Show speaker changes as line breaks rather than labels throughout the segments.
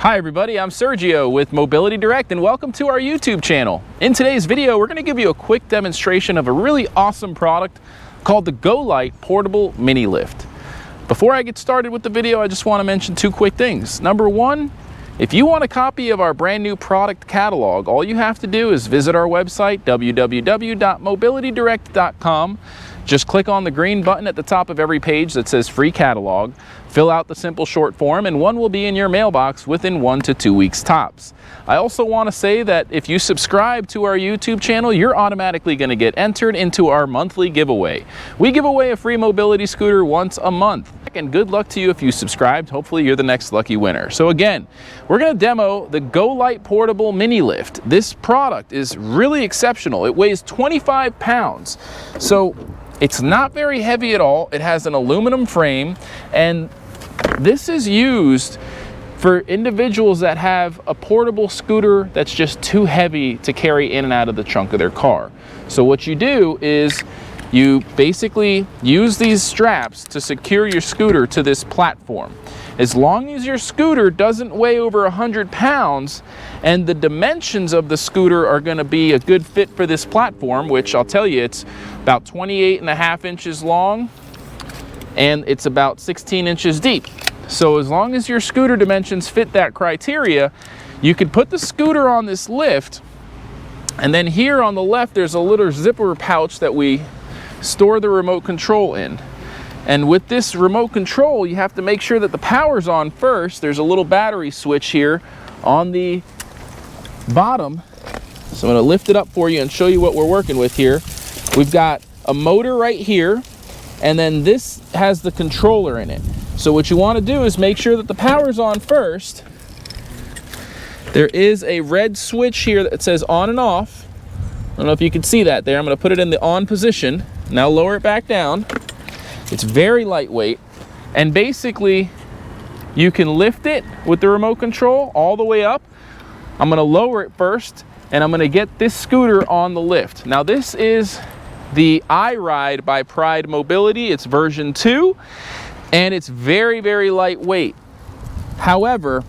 Hi everybody, I'm Sergio with Mobility Direct and welcome to our YouTube channel. In today's video, we're going to give you a quick demonstration of a really awesome product called the Go-Lite Portable Mini Lift. Before I get started with the video, I just want to mention two quick things. Number one, if you want a copy of our brand new product catalog, all you have to do is visit our website, www.mobilitydirect.com. Just click on the green button at the top of every page that says free catalog, fill out the simple short form, and one will be in your mailbox within 1 to 2 weeks tops. I also want to say that if you subscribe to our YouTube channel, you're automatically going to get entered into our monthly giveaway. We give away a free mobility scooter once a month. And good luck to you if you subscribed. Hopefully you're the next lucky winner. So again, we're going to demo the Go-Lite Portable Mini Lift. This product is really exceptional. It weighs 25 pounds. So it's not very heavy at all. It has an aluminum frame, and this is used for individuals that have a portable scooter that's just too heavy to carry in and out of the trunk of their car. So what you do is you basically use these straps to secure your scooter to this platform. As long as your scooter doesn't weigh over 100 pounds and the dimensions of the scooter are going to be a good fit for this platform, which I'll tell you, it's about 28.5 inches long and it's about 16 inches deep. So as long as your scooter dimensions fit that criteria, you could put the scooter on this lift, and then here on the left there's a little zipper pouch that we store the remote control in. And with this remote control, you have to make sure that the power's on first. There's a little battery switch here on the bottom. So I'm going to lift it up for you and show you what we're working with here. We've got a motor right here, and then this has the controller in it. So what you want to do is make sure that the power's on first. There is a red switch here that says on and off. I don't know if you can see that there. I'm going to put it in the on position. Now lower it back down. It's very lightweight, and basically you can lift it with the remote control all the way up. I'm going to lower it first, and I'm going to get this scooter on the lift. Now this is the iRide by Pride Mobility. It's version 2, and it's very, very lightweight. However,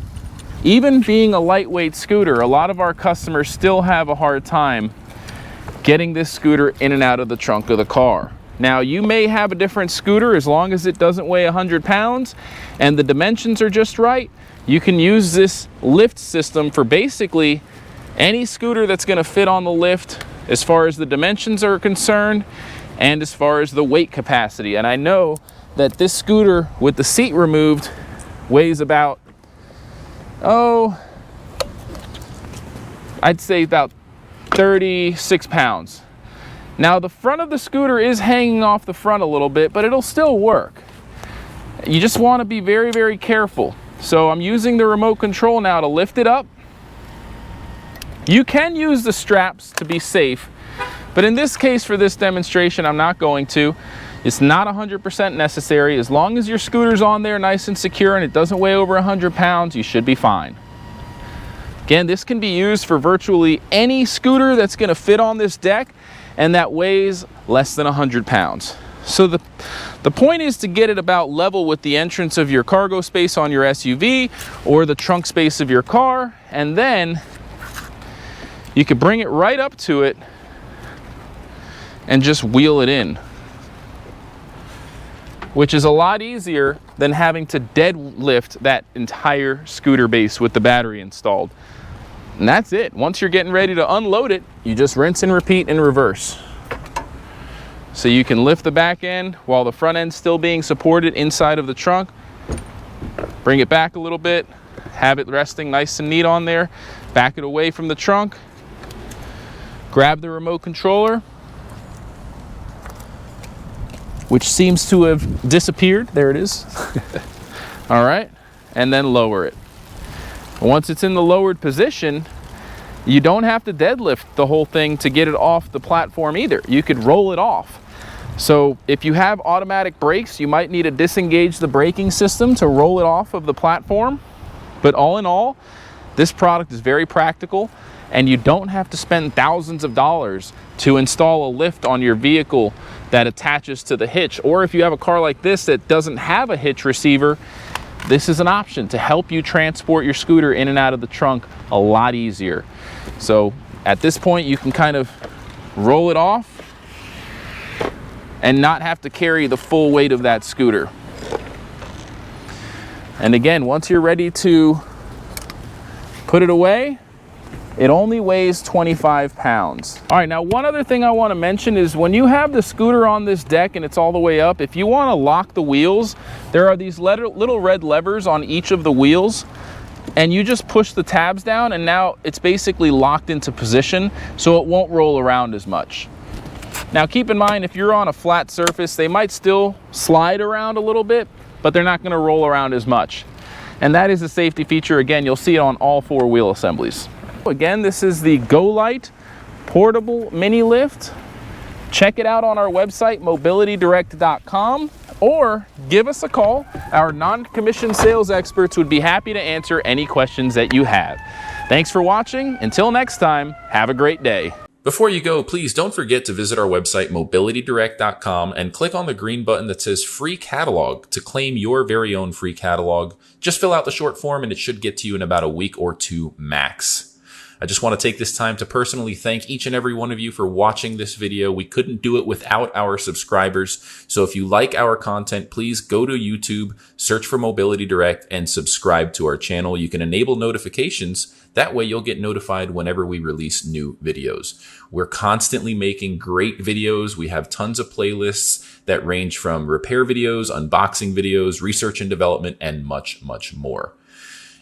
even being a lightweight scooter, a lot of our customers still have a hard time getting this scooter in and out of the trunk of the car. Now, you may have a different scooter. As long as it doesn't weigh 100 pounds and the dimensions are just right, you can use this lift system for basically any scooter that's going to fit on the lift as far as the dimensions are concerned and as far as the weight capacity. And I know that this scooter with the seat removed weighs about, I'd say about 36 pounds. Now the front of the scooter is hanging off the front a little bit, but it'll still work. You just want to be very, very careful. So I'm using the remote control now to lift it up. You can use the straps to be safe, but in this case, for this demonstration, I'm not going to. It's not 100% necessary. As long as your scooter's on there nice and secure and it doesn't weigh over 100 pounds, you should be fine. Again, this can be used for virtually any scooter that's going to fit on this deck and that weighs less than 100 pounds. So the point is to get it about level with the entrance of your cargo space on your SUV or the trunk space of your car, and then you can bring it right up to it and just wheel it in, which is a lot easier than having to deadlift that entire scooter base with the battery installed. And that's it. Once you're getting ready to unload it, you just rinse and repeat in reverse. So you can lift the back end while the front end's still being supported inside of the trunk. Bring it back a little bit, have it resting nice and neat on there, back it away from the trunk, grab the remote controller, which seems to have disappeared. There it is. All right, and then lower it. Once it's in the lowered position, you don't have to deadlift the whole thing to get it off the platform either. You could roll it off. So if you have automatic brakes, you might need to disengage the braking system to roll it off of the platform. But all in all, this product is very practical, and you don't have to spend thousands of dollars to install a lift on your vehicle that attaches to the hitch. Or if you have a car like this that doesn't have a hitch receiver, this is an option to help you transport your scooter in and out of the trunk a lot easier. So at this point, you can kind of roll it off and not have to carry the full weight of that scooter. And again, once you're ready to put it away, it only weighs 25 pounds. All right, now one other thing I want to mention is when you have the scooter on this deck and it's all the way up, if you want to lock the wheels, there are these little red levers on each of the wheels, and you just push the tabs down and now it's basically locked into position so it won't roll around as much. Now keep in mind, if you're on a flat surface, they might still slide around a little bit, but they're not going to roll around as much. And that is a safety feature. Again, you'll see it on all 4 wheel assemblies. Again, this is the Go-Lite portable mini lift. Check it out on our website, mobilitydirect.com, or give us a call. Our non-commissioned sales experts would be happy to answer any questions that you have. Thanks for watching. Until next time, have a great day. Before you go, please don't forget to visit our website, mobilitydirect.com, and click on the green button that says Free Catalog to claim your very own free catalog. Just fill out the short form and it should get to you in about a week or 2 max. I just want to take this time to personally thank each and every one of you for watching this video. We couldn't do it without our subscribers. So if you like our content, please go to YouTube, search for Mobility Direct, and subscribe to our channel. You can enable notifications. That way you'll get notified whenever we release new videos. We're constantly making great videos. We have tons of playlists that range from repair videos, unboxing videos, research and development, and much, much more.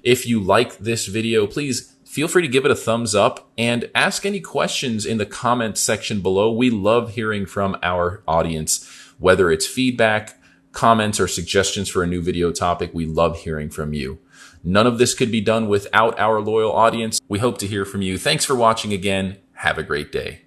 If you like this video, please feel free to give it a thumbs up and ask any questions in the comments section below. We love hearing from our audience, whether it's feedback, comments, or suggestions for a new video topic. We love hearing from you. None of this could be done without our loyal audience. We hope to hear from you. Thanks for watching again. Have a great day.